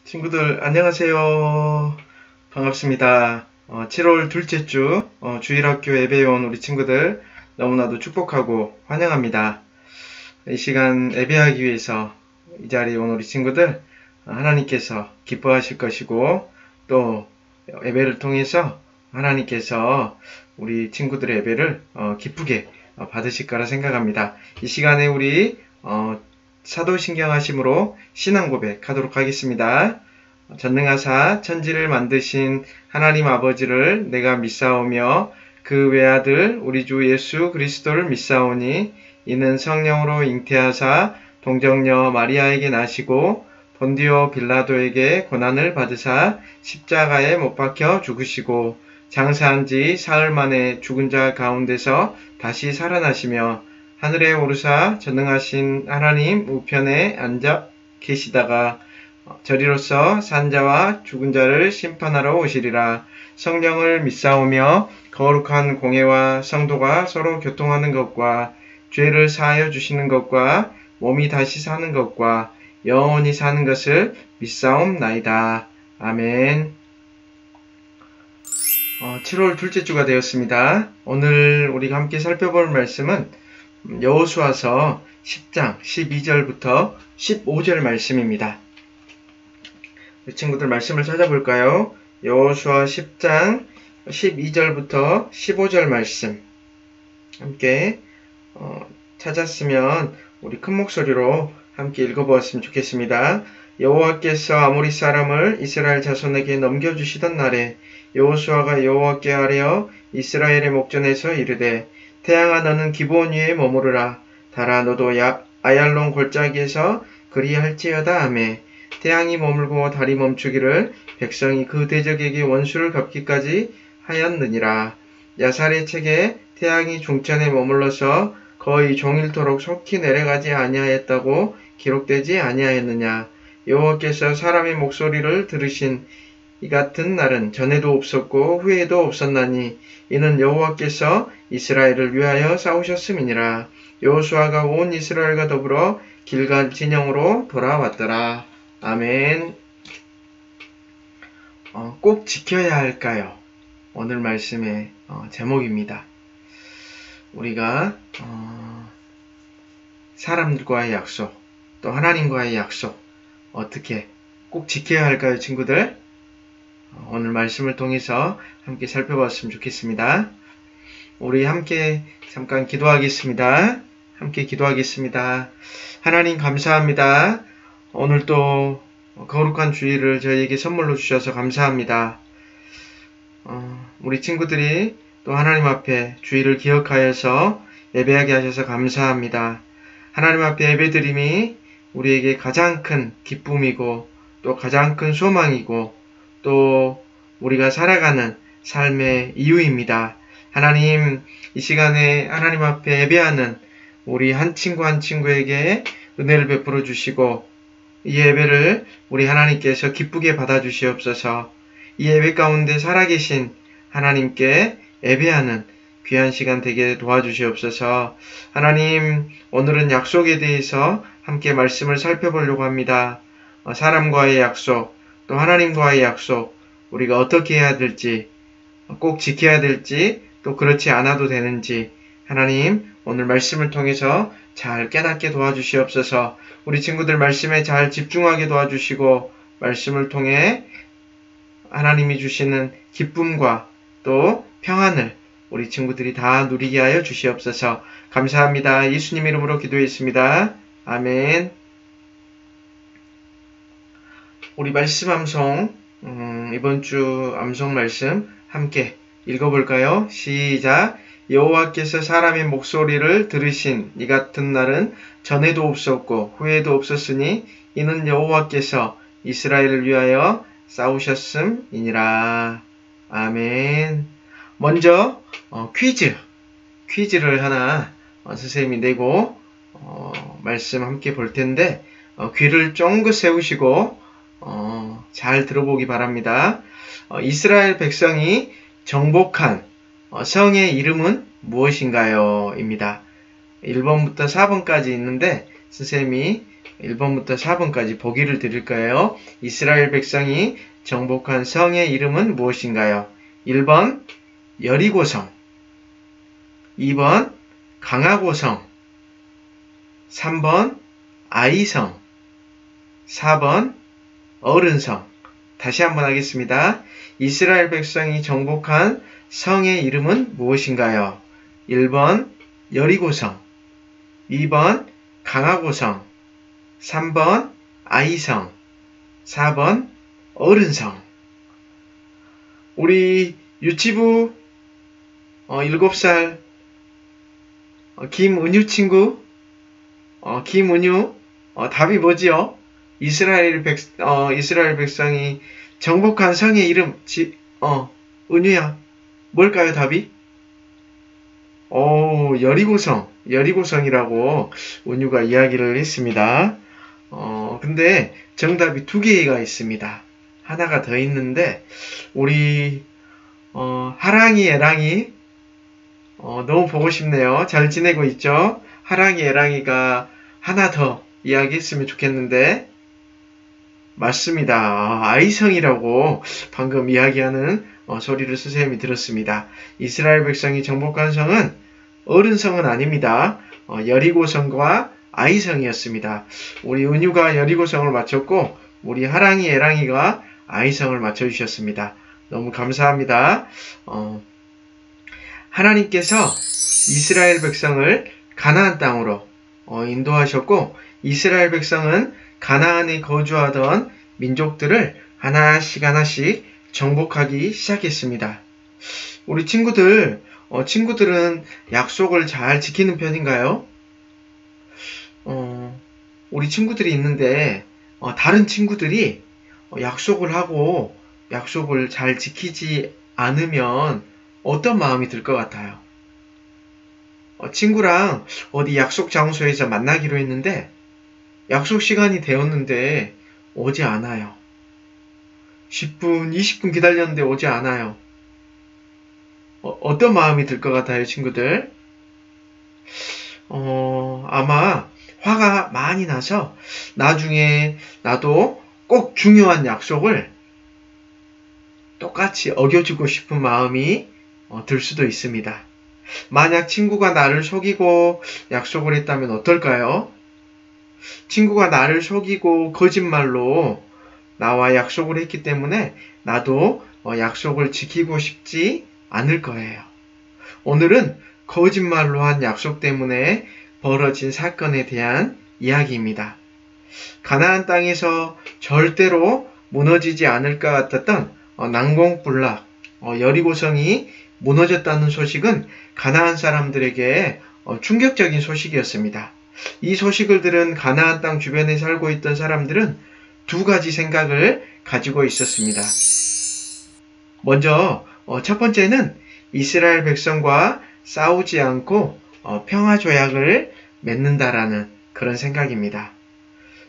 친구들 안녕하세요. 반갑습니다. 7월 둘째 주 주일학교 예배에 온 우리 친구들 너무나도 축복하고 환영합니다. 이 시간 예배하기 위해서 이 자리에 온 우리 친구들 하나님께서 기뻐하실 것이고 또 예배를 통해서 하나님께서 우리 친구들의 예배를 기쁘게 받으실 거라 생각합니다. 이 시간에 우리 사도신경하심으로 신앙 고백하도록 하겠습니다. 전능하사 천지를 만드신 하나님 아버지를 내가 믿사오며 그 외아들 우리 주 예수 그리스도를 믿사오니 이는 성령으로 잉태하사 동정녀 마리아에게 나시고 본디오 빌라도에게 고난을 받으사 십자가에 못 박혀 죽으시고 장사한 지 사흘 만에 죽은 자 가운데서 다시 살아나시며 하늘에 오르사 전능하신 하나님 우편에 앉아 계시다가 저리로서 산자와 죽은 자를 심판하러 오시리라. 성령을 믿사오며 거룩한 공회와 성도가 서로 교통하는 것과 죄를 사하여 주시는 것과 몸이 다시 사는 것과 영원히 사는 것을 믿사옵나이다. 아멘. 7월 둘째 주가 되었습니다. 오늘 우리가 함께 살펴볼 말씀은 여호수아서 10장 12절부터 15절 말씀입니다. 친구들 말씀을 찾아볼까요? 여호수아 10장 12절부터 15절 말씀 함께 찾았으면 우리 큰 목소리로 함께 읽어보았으면 좋겠습니다. 여호와께서 아모리 사람을 이스라엘 자손에게 넘겨주시던 날에 여호수아가 여호와께 아뢰어 이스라엘의 목전에서 이르되 태양아 너는 기브온 위에 머무르라. 달아 너도 아얄론 골짜기에서 그리할지어다 하매 태양이 머물고 달이 멈추기를 백성이 그 대적에게 원수를 갚기까지 하였느니라. 야살의 책에 태양이 중천에 머물러서 거의 종일토록 속히 내려가지 아니하였다고 기록되지 아니하였느냐. 여호와께서 사람의 목소리를 들으신 이 같은 날은 전에도 없었고 후에도 없었나니 이는 여호와께서 이스라엘을 위하여 싸우셨음이니라. 여호수아가 온 이스라엘과 더불어 길갈 진영으로 돌아왔더라. 아멘. 꼭 지켜야 할까요? 오늘 말씀의 제목입니다. 우리가 사람들과의 약속, 또 하나님과의 약속 어떻게 꼭 지켜야 할까요, 친구들? 오늘 말씀을 통해서 함께 살펴봤으면 좋겠습니다. 우리 함께 잠깐 기도하겠습니다. 함께 기도하겠습니다. 하나님 감사합니다. 오늘 또 거룩한 주일을 저희에게 선물로 주셔서 감사합니다. 우리 친구들이 또 하나님 앞에 주일을 기억하여서 예배하게 하셔서 감사합니다. 하나님 앞에 예배드림이 우리에게 가장 큰 기쁨이고 또 가장 큰 소망이고 또 우리가 살아가는 삶의 이유입니다. 하나님, 이 시간에 하나님 앞에 예배하는 우리 한 친구 한 친구에게 은혜를 베풀어 주시고 이 예배를 우리 하나님께서 기쁘게 받아주시옵소서. 이 예배 가운데 살아계신 하나님께 예배하는 귀한 시간 되게 도와주시옵소서. 하나님, 오늘은 약속에 대해서 함께 말씀을 살펴보려고 합니다. 사람과의 약속, 또 하나님과의 약속, 우리가 어떻게 해야 될지, 꼭 지켜야 될지, 또 그렇지 않아도 되는지, 하나님, 오늘 말씀을 통해서 잘 깨닫게 도와주시옵소서. 우리 친구들 말씀에 잘 집중하게 도와주시고, 말씀을 통해 하나님이 주시는 기쁨과 또 평안을 우리 친구들이 다 누리게 하여 주시옵소서. 감사합니다. 예수님 이름으로 기도했습니다. 아멘. 우리 말씀 암송, 이번 주 암송 말씀 함께 읽어볼까요? 시작. 여호와께서 사람의 목소리를 들으신 이 같은 날은 전에도 없었고 후에도 없었으니 이는 여호와께서 이스라엘을 위하여 싸우셨음이니라. 아멘. 먼저 퀴즈를 하나 선생님이 내고 말씀 함께 볼 텐데 귀를 쫑긋 세우시고 잘 들어보기 바랍니다. 이스라엘 백성이 정복한 성의 이름은 무엇인가요? 입니다. 1번부터 4번까지 있는데 선생님이 1번부터 4번까지 보기를 드릴 거예요. 이스라엘 백성이 정복한 성의 이름은 무엇인가요? 1번 여리고성, 2번 강하고성, 3번 아이성, 4번 어른성. 다시 한번 하겠습니다. 이스라엘 백성이 정복한 성의 이름은 무엇인가요? 1번 여리고성, 2번 강하고성, 3번 아이성, 4번 어른성. 우리 유치부 7살 김은유 친구, 김은유, 답이 뭐지요? 이스라엘 백성이 정복한 성의 이름, 은유야, 뭘까요, 답이? 여리고성이라고 은유가 이야기를 했습니다. 근데 정답이 2개가 있습니다. 하나가 더 있는데, 우리, 하랑이, 애랑이, 너무 보고 싶네요. 잘 지내고 있죠? 하랑이, 애랑이가 하나 더 이야기했으면 좋겠는데, 맞습니다. 아이성이라고 방금 이야기하는 소리를 선생님이 들었습니다. 이스라엘 백성이 정복한 성은 어른성은 아닙니다. 여리고성과 아이성이었습니다. 우리 은유가 여리고성을 맞췄고 우리 하랑이, 애랑이가 아이성을 맞춰주셨습니다. 너무 감사합니다. 하나님께서 이스라엘 백성을 가나안 땅으로 인도하셨고 이스라엘 백성은 가나안에 거주하던 민족들을 하나씩 정복하기 시작했습니다. 우리 친구들은 약속을 잘 지키는 편인가요? 우리 친구들이 있는데 다른 친구들이 약속을 하고 약속을 잘 지키지 않으면 어떤 마음이 들 것 같아요? 친구랑 어디 약속 장소에서 만나기로 했는데 약속 시간이 되었는데 오지 않아요. 10분, 20분 기다렸는데 오지 않아요. 어떤 마음이 들 것 같아요, 친구들? 아마 화가 많이 나서 나중에 나도 꼭 중요한 약속을 똑같이 어겨주고 싶은 마음이 들 수도 있습니다. 만약 친구가 나를 속이고 약속을 했다면 어떨까요? 친구가 나를 속이고 거짓말로 나와 약속을 했기 때문에 나도 약속을 지키고 싶지 않을 거예요. 오늘은 거짓말로 한 약속 때문에 벌어진 사건에 대한 이야기입니다. 가나안 땅에서 절대로 무너지지 않을 것 같았던 난공불락 여리고성이 무너졌다는 소식은 가나안 사람들에게 충격적인 소식이었습니다. 이 소식을 들은 가나안 땅 주변에 살고 있던 사람들은 2가지 생각을 가지고 있었습니다. 먼저 첫 번째는 이스라엘 백성과 싸우지 않고 평화조약을 맺는다라는 그런 생각입니다.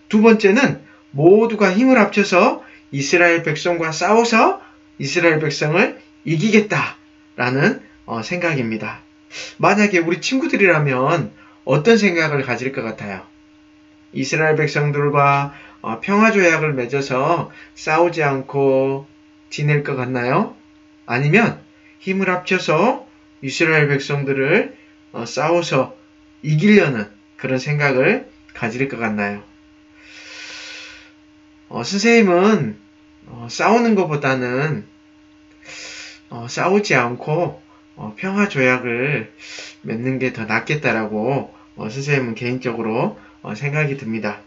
2번째는 모두가 힘을 합쳐서 이스라엘 백성과 싸워서 이스라엘 백성을 이기겠다라는 생각입니다. 만약에 우리 친구들이라면 어떤 생각을 가질 것 같아요? 이스라엘 백성들과 평화조약을 맺어서 싸우지 않고 지낼 것 같나요? 아니면 힘을 합쳐서 이스라엘 백성들을 싸워서 이기려는 그런 생각을 가질 것 같나요? 선생님은 싸우는 것보다는 싸우지 않고 평화조약을 맺는 게 더 낫겠다라고 선생님은 개인적으로 생각이 듭니다.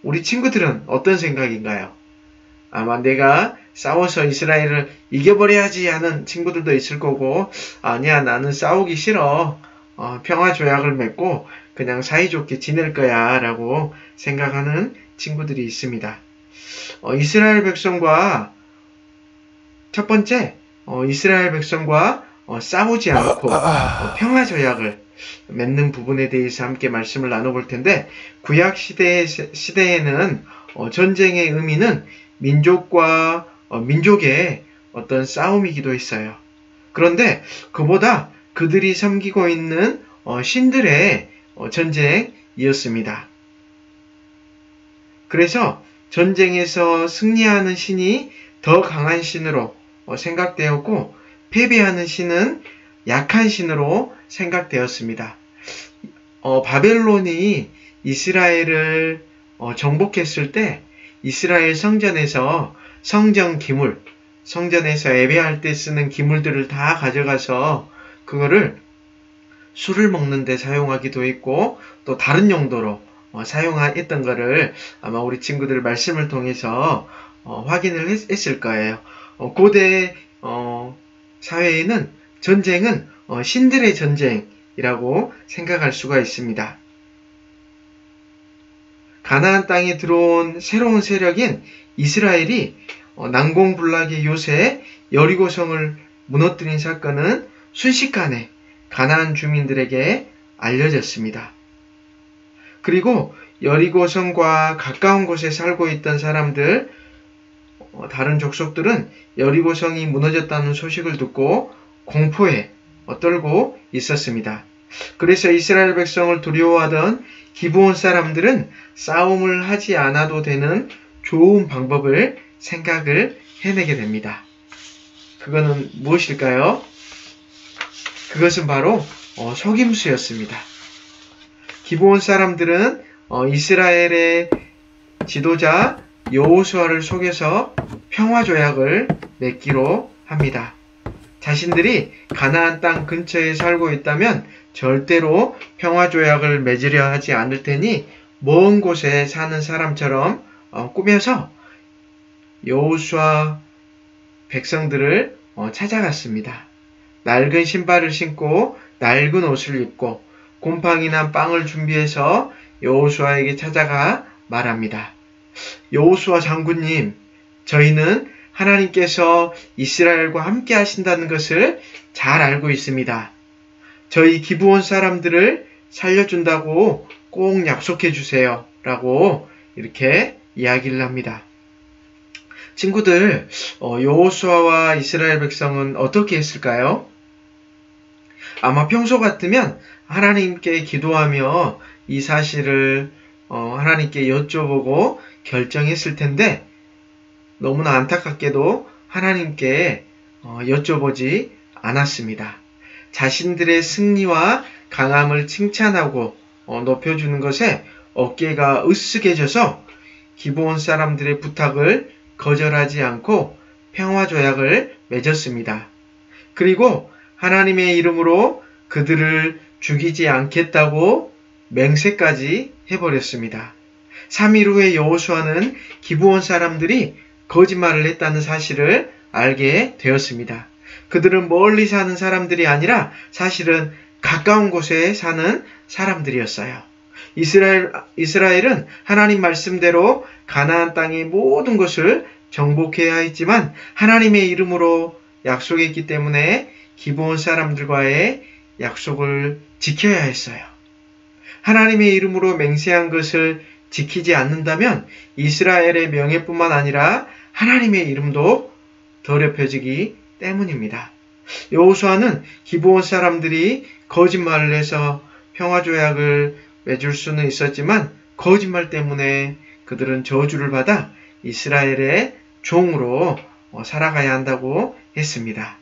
우리 친구들은 어떤 생각인가요? 아마 내가 싸워서 이스라엘을 이겨버려야지 하는 친구들도 있을 거고 아니야 나는 싸우기 싫어 평화조약을 맺고 그냥 사이좋게 지낼 거야 라고 생각하는 친구들이 있습니다. 이스라엘 백성과 첫 번째 이스라엘 백성과 싸우지 않고 평화조약을 맺는 부분에 대해서 함께 말씀을 나눠볼 텐데 구약 시대에는 전쟁의 의미는 민족과 민족의 어떤 싸움이기도 했어요. 그런데 그보다 그들이 섬기고 있는 신들의 전쟁이었습니다. 그래서 전쟁에서 승리하는 신이 더 강한 신으로 생각되었고 패배하는 신은 약한 신으로 생각되었습니다. 바벨론이 이스라엘을 정복했을 때 이스라엘 성전에서 성전 기물, 성전에서 예배할 때 쓰는 기물들을 다 가져가서 그거를 술을 먹는 데 사용하기도 했고 또 다른 용도로 사용했던 거를 아마 우리 친구들 말씀을 통해서 확인을 했을 거예요. 고대 사회에는 전쟁은 신들의 전쟁이라고 생각할 수가 있습니다. 가나안 땅에 들어온 새로운 세력인 이스라엘이 난공불락의 요새 여리고성을 무너뜨린 사건은 순식간에 가나안 주민들에게 알려졌습니다. 그리고 여리고성과 가까운 곳에 살고 있던 사람들, 다른 족속들은 여리고성이 무너졌다는 소식을 듣고 공포에 떨고 있었습니다. 그래서 이스라엘 백성을 두려워하던 기브온 사람들은 싸움을 하지 않아도 되는 좋은 방법을 생각을 해내게 됩니다. 그거는 무엇일까요? 그것은 바로 속임수였습니다. 기브온 사람들은 이스라엘의 지도자 여호수아를 속여서 평화조약을 맺기로 합니다. 자신들이 가나안 땅 근처에 살고 있다면 절대로 평화조약을 맺으려 하지 않을 테니 먼 곳에 사는 사람처럼 꾸며서 여호수아 백성들을 찾아갔습니다. 낡은 신발을 신고 낡은 옷을 입고 곰팡이 난 빵을 준비해서 여호수아에게 찾아가 말합니다. 여호수아 장군님, 저희는 하나님께서 이스라엘과 함께 하신다는 것을 잘 알고 있습니다. 저희 기브온 사람들을 살려준다고 꼭 약속해 주세요. 라고 이렇게 이야기를 합니다. 친구들, 여호수아와 이스라엘 백성은 어떻게 했을까요? 아마 평소 같으면 하나님께 기도하며 이 사실을 하나님께 여쭤보고 결정했을 텐데 너무나 안타깝게도 하나님께 여쭤보지 않았습니다. 자신들의 승리와 강함을 칭찬하고 높여주는 것에 어깨가 으쓱해져서 기브온 사람들의 부탁을 거절하지 않고 평화조약을 맺었습니다. 그리고 하나님의 이름으로 그들을 죽이지 않겠다고 맹세까지 해버렸습니다. 3일 후에 여호수아는 기브온 사람들이 거짓말을 했다는 사실을 알게 되었습니다. 그들은 멀리 사는 사람들이 아니라 사실은 가까운 곳에 사는 사람들이었어요. 이스라엘은 하나님 말씀대로 가나안 땅의 모든 것을 정복해야 했지만 하나님의 이름으로 약속했기 때문에 기브온 사람들과의 약속을 지켜야 했어요. 하나님의 이름으로 맹세한 것을 지키지 않는다면 이스라엘의 명예뿐만 아니라 하나님의 이름도 더럽혀지기 때문입니다. 여호수아는 기브온 사람들이 거짓말을 해서 평화조약을 맺을 수는 있었지만 거짓말 때문에 그들은 저주를 받아 이스라엘의 종으로 살아가야 한다고 했습니다.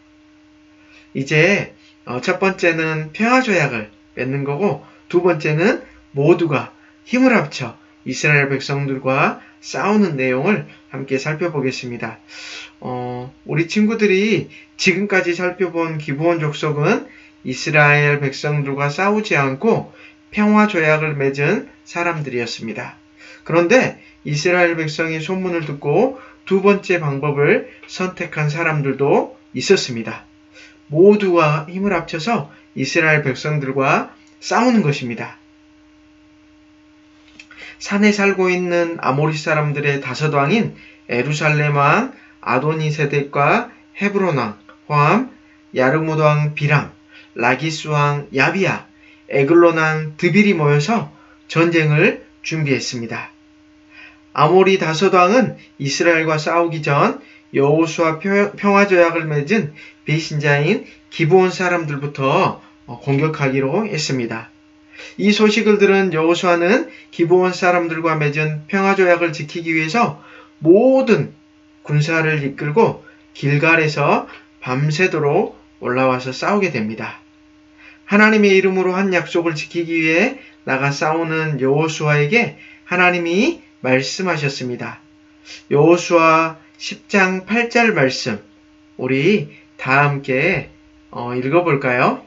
이제 첫 번째는 평화조약을 맺는 거고 두 번째는 모두가 힘을 합쳐 이스라엘 백성들과 싸우는 내용을 함께 살펴보겠습니다. 우리 친구들이 지금까지 살펴본 기브온 족속은 이스라엘 백성들과 싸우지 않고 평화조약을 맺은 사람들이었습니다. 그런데 이스라엘 백성의 소문을 듣고 두 번째 방법을 선택한 사람들도 있었습니다. 모두가 힘을 합쳐서 이스라엘 백성들과 싸우는 것입니다. 산에 살고 있는 아모리 사람들의 다섯 왕인 에루살렘 왕 아도니세덱과 헤브론 왕 호암, 야르무드 왕 비람, 라기스 왕 야비야, 에글론 왕 드빌이 모여서 전쟁을 준비했습니다. 아모리 다섯 왕은 이스라엘과 싸우기 전 여호수아 평화조약을 맺은 배신자인 기브온 사람들부터 공격하기로 했습니다. 이 소식을 들은 여호수아는 기브온 사람들과 맺은 평화조약을 지키기 위해서 모든 군사를 이끌고 길갈에서 밤새도록 올라와서 싸우게 됩니다. 하나님의 이름으로 한 약속을 지키기 위해 나가 싸우는 여호수아에게 하나님이 말씀하셨습니다. 여호수아 10장 8절 말씀, 우리 다 함께 읽어볼까요?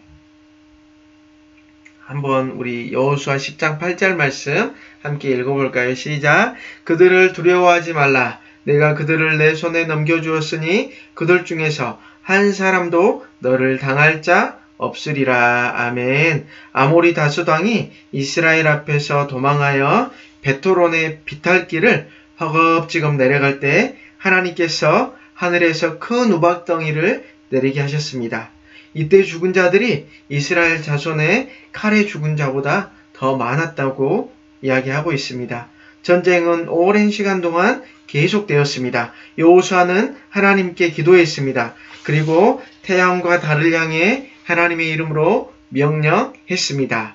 한번 우리 여호수아 10장 8절 말씀 함께 읽어볼까요? 시작! 그들을 두려워하지 말라. 내가 그들을 내 손에 넘겨주었으니 그들 중에서 한 사람도 너를 당할 자 없으리라. 아멘. 아모리 다수당이 이스라엘 앞에서 도망하여 베토론의 비탈길을 허겁지겁 내려갈 때 하나님께서 하늘에서 큰 우박덩이를 내리게 하셨습니다. 이때 죽은 자들이 이스라엘 자손의 칼에 죽은 자보다 더 많았다고 이야기하고 있습니다. 전쟁은 오랜 시간 동안 계속되었습니다. 여호수아는 하나님께 기도했습니다. 그리고 태양과 달을 향해 하나님의 이름으로 명령했습니다.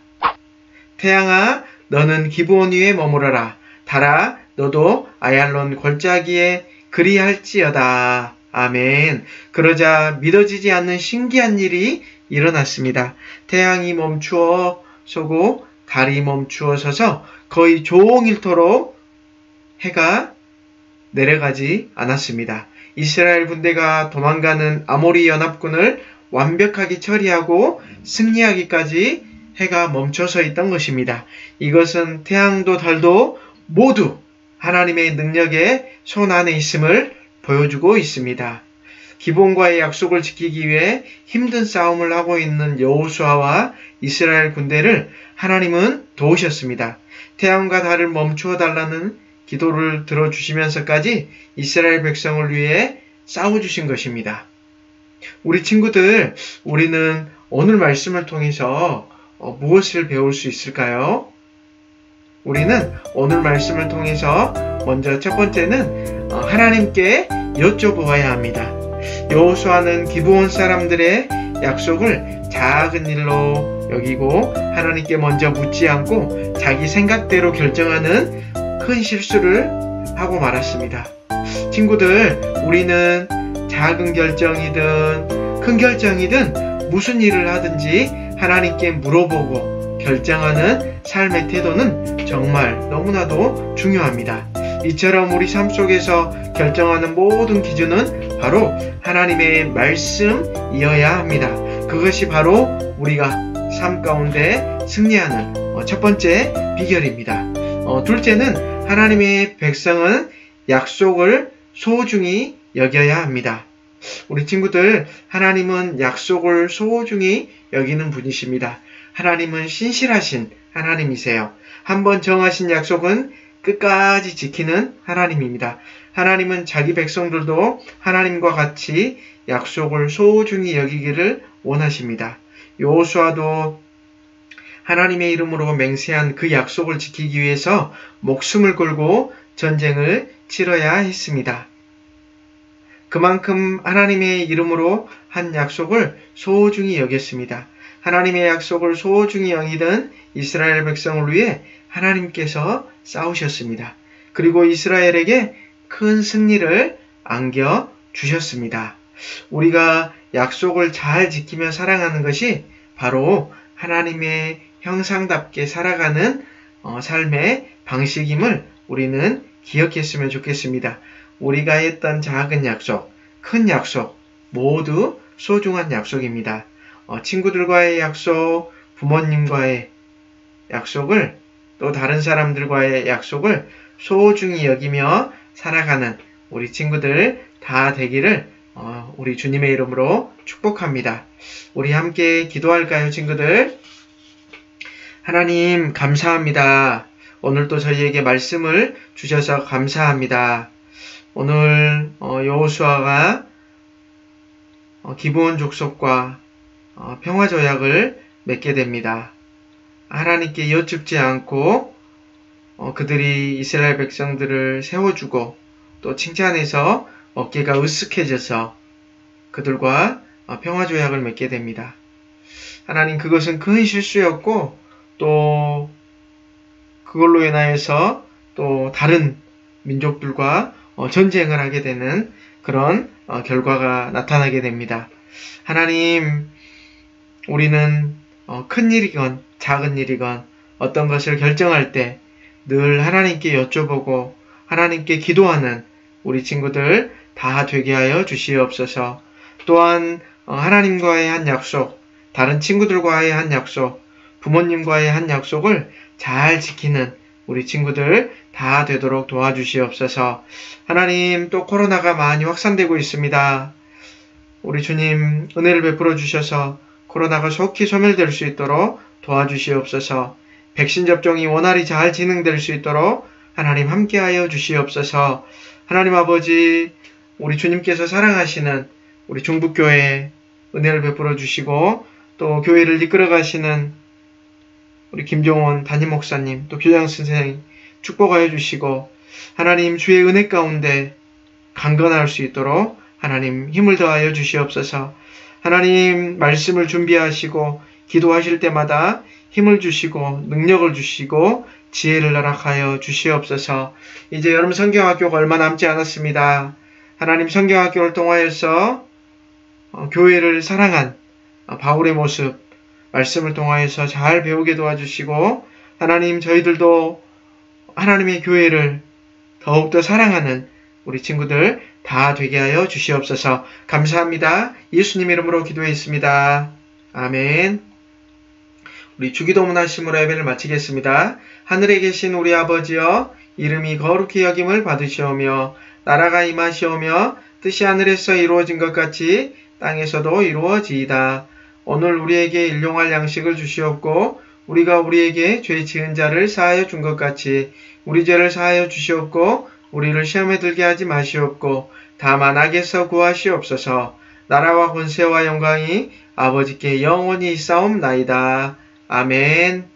태양아, 너는 기브온 위에 머무러라. 달아, 너도 아얄론 골짜기에 그리할지어다. 아멘. 그러자 믿어지지 않는 신기한 일이 일어났습니다. 태양이 멈추어 서고 달이 멈추어 서서 거의 종일토록 해가 내려가지 않았습니다. 이스라엘 군대가 도망가는 아모리 연합군을 완벽하게 처리하고 승리하기까지 해가 멈춰서 있던 것입니다. 이것은 태양도 달도 모두 하나님의 능력의 손 안에 있음을 보여주고 있습니다. 기브온과의 약속을 지키기 위해 힘든 싸움을 하고 있는 여호수아와 이스라엘 군대를 하나님은 도우셨습니다. 태양과 달을 멈추어 달라는 기도를 들어주시면서까지 이스라엘 백성을 위해 싸워주신 것입니다. 우리 친구들, 우리는 오늘 말씀을 통해서 무엇을 배울 수 있을까요? 우리는 오늘 말씀을 통해서 먼저 첫 번째는 하나님께 여쭤보아야 합니다. 여호수아는 기브온 사람들의 약속을 작은 일로 여기고 하나님께 먼저 묻지 않고 자기 생각대로 결정하는 큰 실수를 하고 말았습니다. 친구들, 우리는 작은 결정이든 큰 결정이든 무슨 일을 하든지 하나님께 물어보고 결정하는 삶의 태도는 정말 너무나도 중요합니다. 이처럼 우리 삶 속에서 결정하는 모든 기준은 바로 하나님의 말씀이어야 합니다. 그것이 바로 우리가 삶 가운데 승리하는 첫 번째 비결입니다. 둘째는 하나님의 백성은 약속을 소중히 여겨야 합니다. 우리 친구들, 하나님은 약속을 소중히 여기는 분이십니다. 하나님은 신실하신 하나님이세요. 한번 정하신 약속은 끝까지 지키는 하나님입니다. 하나님은 자기 백성들도 하나님과 같이 약속을 소중히 여기기를 원하십니다. 여호수아도 하나님의 이름으로 맹세한 그 약속을 지키기 위해서 목숨을 걸고 전쟁을 치러야 했습니다. 그만큼 하나님의 이름으로 한 약속을 소중히 여겼습니다. 하나님의 약속을 소중히 여기던 이스라엘 백성을 위해 하나님께서 싸우셨습니다. 그리고 이스라엘에게 큰 승리를 안겨주셨습니다. 우리가 약속을 잘 지키며 살아가는 것이 바로 하나님의 형상답게 살아가는 삶의 방식임을 우리는 기억했으면 좋겠습니다. 우리가 했던 작은 약속, 큰 약속 모두 소중한 약속입니다. 친구들과의 약속, 부모님과의 약속을 또 다른 사람들과의 약속을 소중히 여기며 살아가는 우리 친구들 다 되기를 우리 주님의 이름으로 축복합니다. 우리 함께 기도할까요, 친구들? 하나님 감사합니다. 오늘도 저희에게 말씀을 주셔서 감사합니다. 오늘 여호수아가 기브온 족속과 평화조약을 맺게 됩니다. 하나님께 여쭙지 않고 그들이 이스라엘 백성들을 세워주고 또 칭찬해서 어깨가 으쓱해져서 그들과 평화조약을 맺게 됩니다. 하나님, 그것은 큰 실수였고 또 그걸로 인하여서 또 다른 민족들과 전쟁을 하게 되는 그런 결과가 나타나게 됩니다. 하나님, 우리는 큰 일이건 작은 일이건 어떤 것을 결정할 때 늘 하나님께 여쭤보고 하나님께 기도하는 우리 친구들 다 되게 하여 주시옵소서. 또한 하나님과의 한 약속, 다른 친구들과의 한 약속, 부모님과의 한 약속을 잘 지키는 우리 친구들 다 되도록 도와주시옵소서. 하나님, 또 코로나가 많이 확산되고 있습니다. 우리 주님 은혜를 베풀어 주셔서 코로나가 속히 소멸될 수 있도록 도와주시옵소서. 백신 접종이 원활히 잘 진행될 수 있도록 하나님 함께하여 주시옵소서. 하나님 아버지, 우리 주님께서 사랑하시는 우리 중북교회 은혜를 베풀어 주시고 또 교회를 이끌어 가시는 우리 김종원 담임 목사님 또 교장 선생 축복하여 주시고 하나님 주의 은혜 가운데 강건할 수 있도록 하나님 힘을 더하여 주시옵소서. 하나님 말씀을 준비하시고 기도하실 때마다 힘을 주시고 능력을 주시고 지혜를 허락하여 주시옵소서. 이제 여름 성경학교가 얼마 남지 않았습니다. 하나님 성경학교를 통하여서 교회를 사랑한 바울의 모습 말씀을 통하여서 잘 배우게 도와주시고 하나님 저희들도 하나님의 교회를 더욱더 사랑하는 우리 친구들 다 되게 하여 주시옵소서. 감사합니다. 예수님 이름으로 기도했습니다. 아멘. 우리 주기도문 하심으로 예배를 마치겠습니다. 하늘에 계신 우리 아버지여, 이름이 거룩히 여김을 받으시오며 나라가 임하시오며 뜻이 하늘에서 이루어진 것 같이 땅에서도 이루어지이다. 오늘 우리에게 일용할 양식을 주시옵고 우리가 우리에게 죄 지은 자를 사하여 준 것 같이 우리 죄를 사하여 주시옵고 우리를 시험에 들게 하지 마시옵고 다만 악에서 구하시옵소서. 나라와 권세와 영광이 아버지께 영원히 있사옵나이다. 아멘.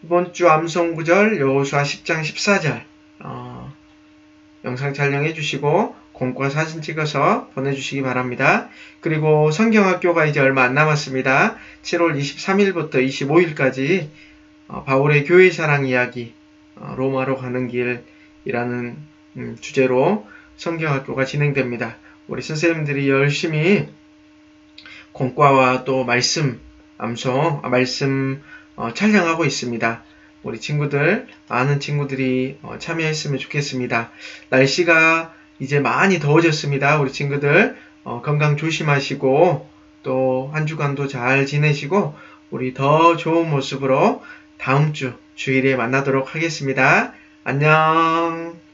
이번 주 암송구절 여호수아 10장 14절 영상 촬영해 주시고 공과 사진 찍어서 보내주시기 바랍니다. 그리고 성경학교가 이제 얼마 안 남았습니다. 7월 23일부터 25일까지 바울의 교회 사랑 이야기 로마로 가는 길이라는 주제로 성경학교가 진행됩니다. 우리 선생님들이 열심히 공과와 또 말씀 촬영하고 있습니다. 우리 친구들, 많은 친구들이 참여했으면 좋겠습니다. 날씨가 이제 많이 더워졌습니다. 우리 친구들 건강 조심하시고 또 한 주간도 잘 지내시고 우리 더 좋은 모습으로 다음 주 주일에 만나도록 하겠습니다. 안녕.